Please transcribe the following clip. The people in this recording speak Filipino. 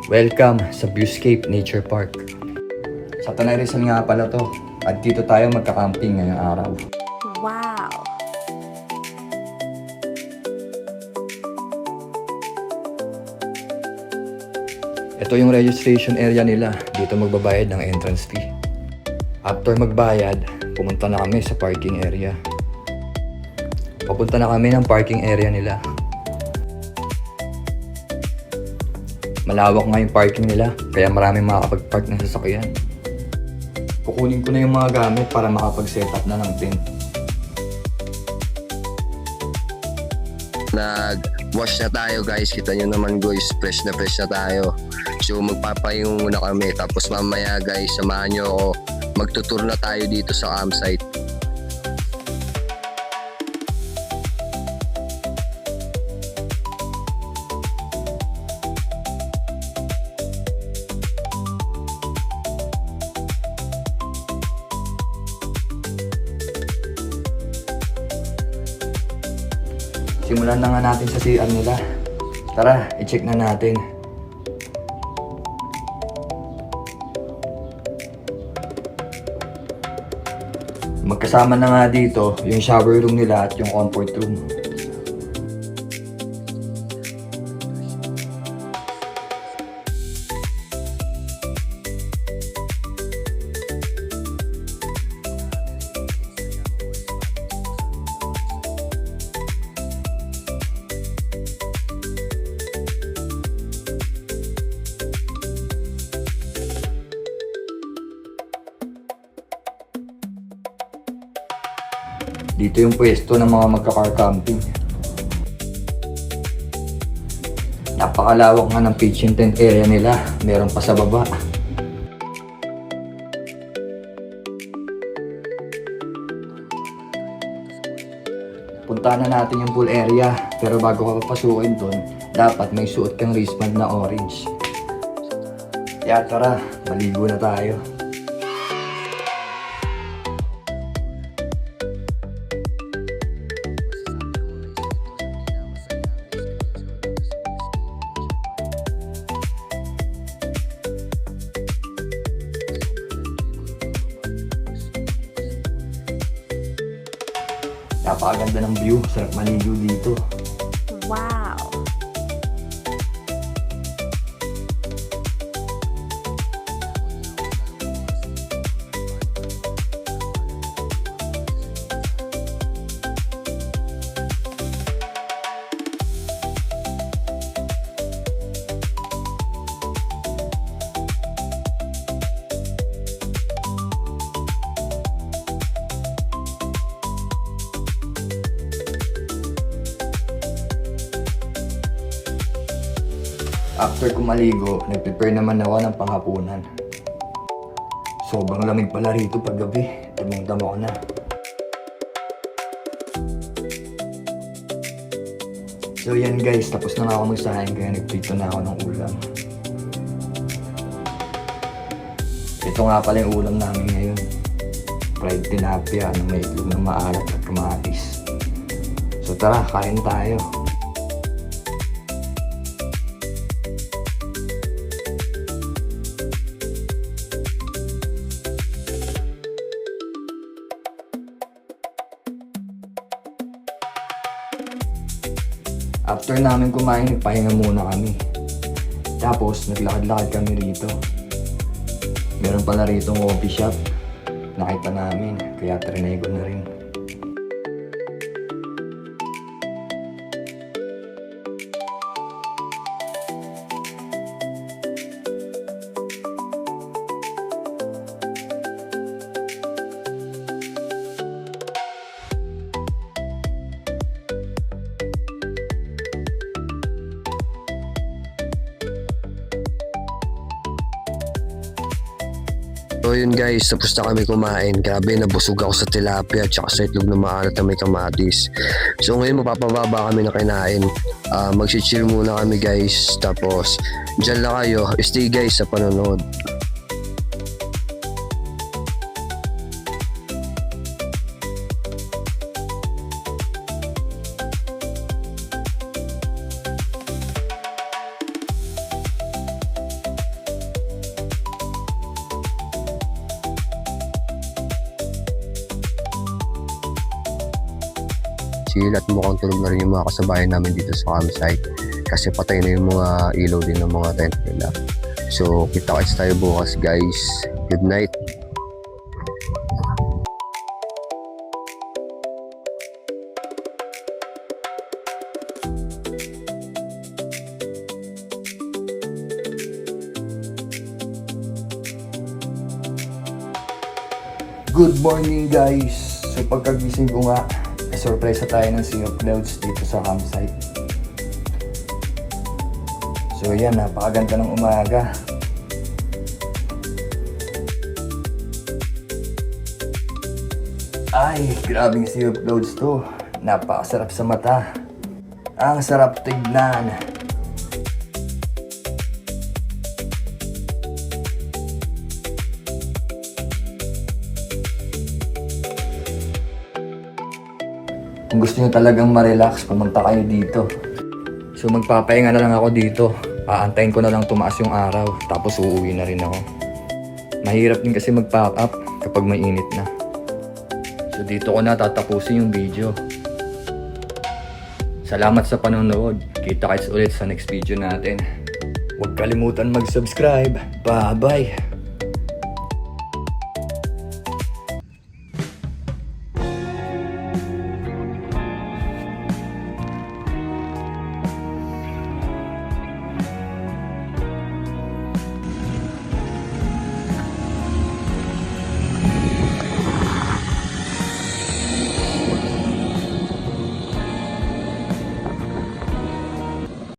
Welcome sa Viewscape Nature Park. Sa Tanay Rizal nga pala to. At dito tayo magka-camping ngayong araw. Wow! Ito yung registration area nila. Dito magbabayad ng entrance fee. After magbayad, pumunta na kami sa parking area. Papunta na kami ng parking area nila. Malawak nga yung parking nila, kaya maraming makakapag-park ng sasakyan. Kukunin ko na yung mga gamit para makapag-set up na ng tent. Nag-wash na tayo guys, kita nyo naman guys, fresh na tayo. So magpapahingo muna kami, tapos mamaya guys, samahan nyo ako. Magtutur na tayo dito sa campsite. Simulan na nga natin sa CR nila. Tara, i-check na natin. Magkasama na nga dito yung shower room nila at yung comfort room. Dito yung pwesto ng mga magka-car camping. Napakalawak nga ng pitching tent area nila. Meron pa sa baba. Puntahan na natin yung pool area. Pero bago ka papasukin dun, dapat may suot kang wristband na orange. Kaya tara, maligo na tayo. Napakaganda ng view, sarap maligo dito. Wow! After ko maligo, nag-prepare naman ako ng panghapunan. Sobrang lamig pala rito pag gabi. Damang-dama ko na. So yan guys, tapos na nga ako magsahin kaya nagprito na ako ng ulam. Ito nga pala yung ulam namin ngayon. Fried tilapia na may itlog na maalat at kamatis. So tara, kain tayo. After namin kumain, nagpahinga muna kami. Tapos, naglakad-lakad kami rito. Meron pala rito ng coffee shop. Nakita namin, kaya trinay ko na rin. So yun guys, tapos na kami kumain. Grabe, nabusog ako sa tilapia at saka sa itlog na maalat na may kamatis. So ngayon mapapababa kami na kinain. Mag-chill muna kami guys. Tapos dyan lang kayo. Stay guys sa panonood. nagchichill at mukhang tulog na rin yung mga kasabayan namin dito sa campsite kasi patay na yung mga ilaw din ng mga tent nila. So kita-kits tayo bukas guys. Good night. Good morning guys! So pagkagising ko nga, surprise tayo ng Sea of Clouds dito sa campsite. So yan, napakaganda ng umaga. Ay, grabing Sea of Clouds to. Napakasarap sa mata. Ang sarap tignan. Kung gusto nyo talagang ma-relax, pumunta kayo dito. So magpapahinga na lang ako dito. Aantayin ko na lang tumaas yung araw, tapos uuwi na rin ako. Mahirap din kasi mag-pack up kapag may init na. So dito ko na tatapusin yung video. Salamat sa panonood. Kita-kits ulit sa next video natin. Huwag kalimutan mag-subscribe. Bye-bye!